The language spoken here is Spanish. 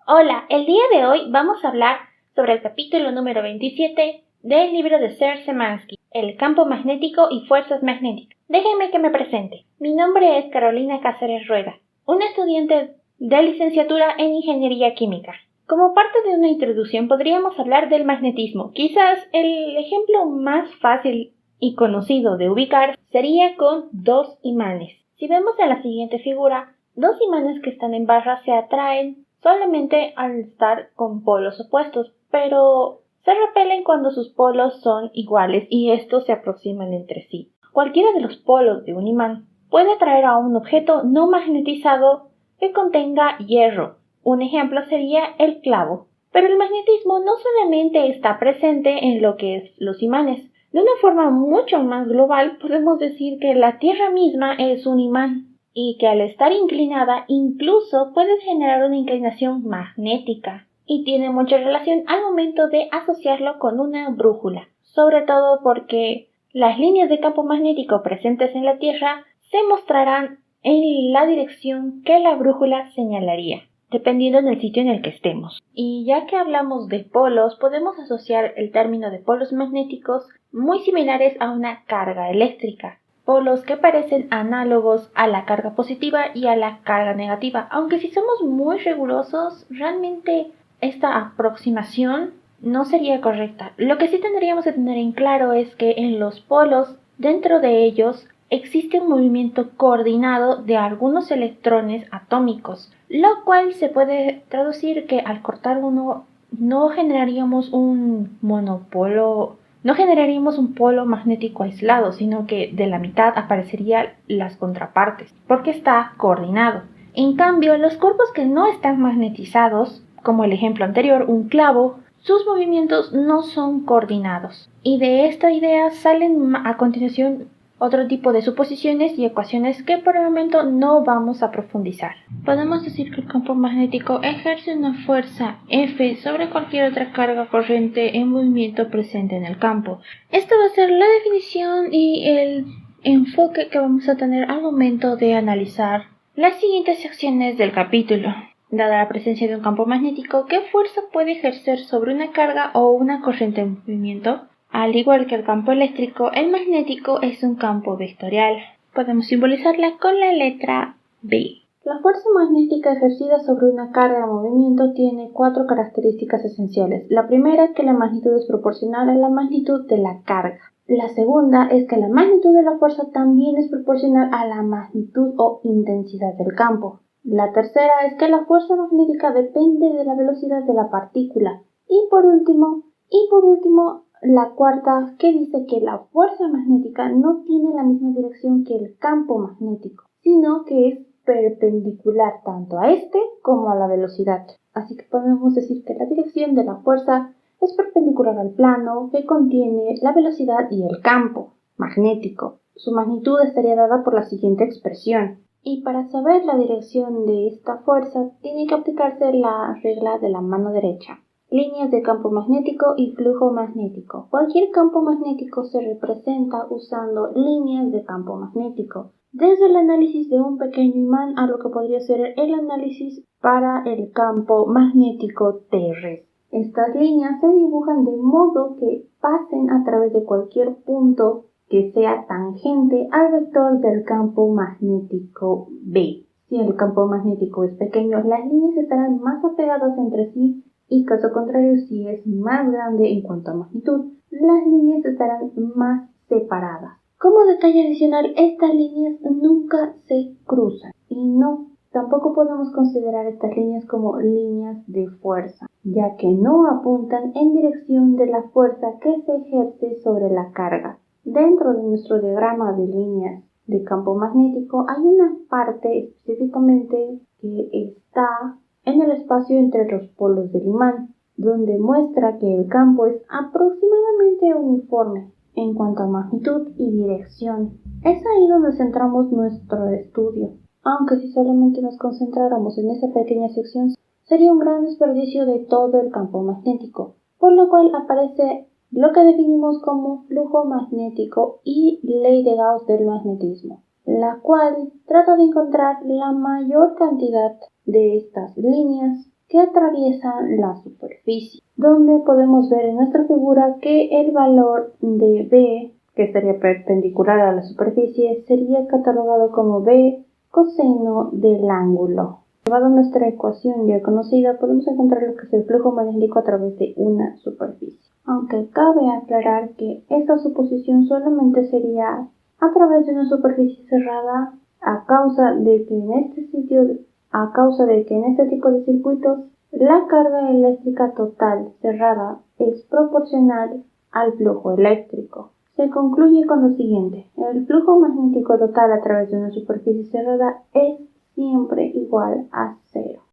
Hola, el día de hoy vamos a hablar sobre el capítulo número 27 del libro de Sir Szymanski, El campo magnético y fuerzas magnéticas. Déjenme que me presente. Mi nombre es Carolina Cáceres Rueda, una estudiante de licenciatura en Ingeniería Química. Como parte de una introducción podríamos hablar del magnetismo. Quizás el ejemplo más fácil y conocido de ubicar sería con dos imanes. Si vemos en la siguiente figura, dos imanes que están en barra se atraen solamente al estar con polos opuestos, pero se repelen cuando sus polos son iguales y estos se aproximan entre sí. Cualquiera de los polos de un imán puede atraer a un objeto no magnetizado que contenga hierro. Un ejemplo sería el clavo. Pero el magnetismo no solamente está presente en lo que es los imanes. De una forma mucho más global podemos decir que la Tierra misma es un imán y que al estar inclinada incluso puede generar una inclinación magnética y tiene mucha relación al momento de asociarlo con una brújula, sobre todo porque las líneas de campo magnético presentes en la Tierra se mostrarán en la dirección que la brújula señalaría, dependiendo del sitio en el que estemos. Y ya que hablamos de polos, podemos asociar el término de polos magnéticos muy similares a una carga eléctrica. Polos que parecen análogos a la carga positiva y a la carga negativa, aunque si somos muy rigurosos, realmente esta aproximación no sería correcta. Lo que sí tendríamos que tener en claro es que en los polos, dentro de ellos, existe un movimiento coordinado de algunos electrones atómicos, lo cual se puede traducir que al cortar uno no generaríamos un monopolo. No generaríamos un polo magnético aislado, sino que de la mitad aparecerían las contrapartes, porque está coordinado. En cambio, los cuerpos que no están magnetizados, como el ejemplo anterior, un clavo, sus movimientos no son coordinados. Y de esta idea salen a continuación otro tipo de suposiciones y ecuaciones que por el momento no vamos a profundizar. Podemos decir que el campo magnético ejerce una fuerza F sobre cualquier otra carga corriente en movimiento presente en el campo. Esta va a ser la definición y el enfoque que vamos a tener al momento de analizar las siguientes secciones del capítulo. Dada la presencia de un campo magnético, ¿qué fuerza puede ejercer sobre una carga o una corriente en movimiento? Al igual que el campo eléctrico, el magnético es un campo vectorial. Podemos simbolizarla con la letra B. La fuerza magnética ejercida sobre una carga en movimiento tiene cuatro características esenciales. La primera es que la magnitud es proporcional a la magnitud de la carga. La segunda es que la magnitud de la fuerza también es proporcional a la magnitud o intensidad del campo. La tercera es que la fuerza magnética depende de la velocidad de la partícula. Y por último, la cuarta, que dice que la fuerza magnética no tiene la misma dirección que el campo magnético, sino que es perpendicular tanto a este como a la velocidad. Así que podemos decir que la dirección de la fuerza es perpendicular al plano que contiene la velocidad y el campo magnético. Su magnitud estaría dada por la siguiente expresión. Y para saber la dirección de esta fuerza, tiene que aplicarse la regla de la mano derecha. Líneas de campo magnético y flujo magnético. Cualquier campo magnético se representa usando líneas de campo magnético, desde el análisis de un pequeño imán a lo que podría ser el análisis para el campo magnético terrestre. Estas líneas se dibujan de modo que pasen a través de cualquier punto que sea tangente al vector del campo magnético B. Si el campo magnético es pequeño, las líneas estarán más apegadas entre sí y caso contrario, si es más grande en cuanto a magnitud, las líneas estarán más separadas. Como detalle adicional, estas líneas nunca se cruzan y tampoco podemos considerar estas líneas como líneas de fuerza, ya que no apuntan en dirección de la fuerza que se ejerce sobre la carga. Dentro de nuestro diagrama de líneas de campo magnético hay una parte específicamente que está en el espacio entre los polos del imán, donde muestra que el campo es aproximadamente uniforme en cuanto a magnitud y dirección. Es ahí donde centramos nuestro estudio, aunque si solamente nos concentráramos en esa pequeña sección, sería un gran desperdicio de todo el campo magnético, por lo cual aparece lo que definimos como flujo magnético y ley de Gauss del magnetismo, la cual trata de encontrar la mayor cantidad de estas líneas que atraviesan la superficie, donde podemos ver en nuestra figura que el valor de B, que estaría perpendicular a la superficie, sería catalogado como B coseno del ángulo. Llevado a nuestra ecuación ya conocida, podemos encontrar lo que es el flujo magnético a través de una superficie. Aunque cabe aclarar que esta suposición solamente sería a través de una superficie cerrada a causa de que en este tipo de circuitos la carga eléctrica total cerrada es proporcional al flujo eléctrico. Se concluye con lo siguiente: el flujo magnético total a través de una superficie cerrada es siempre igual a cero.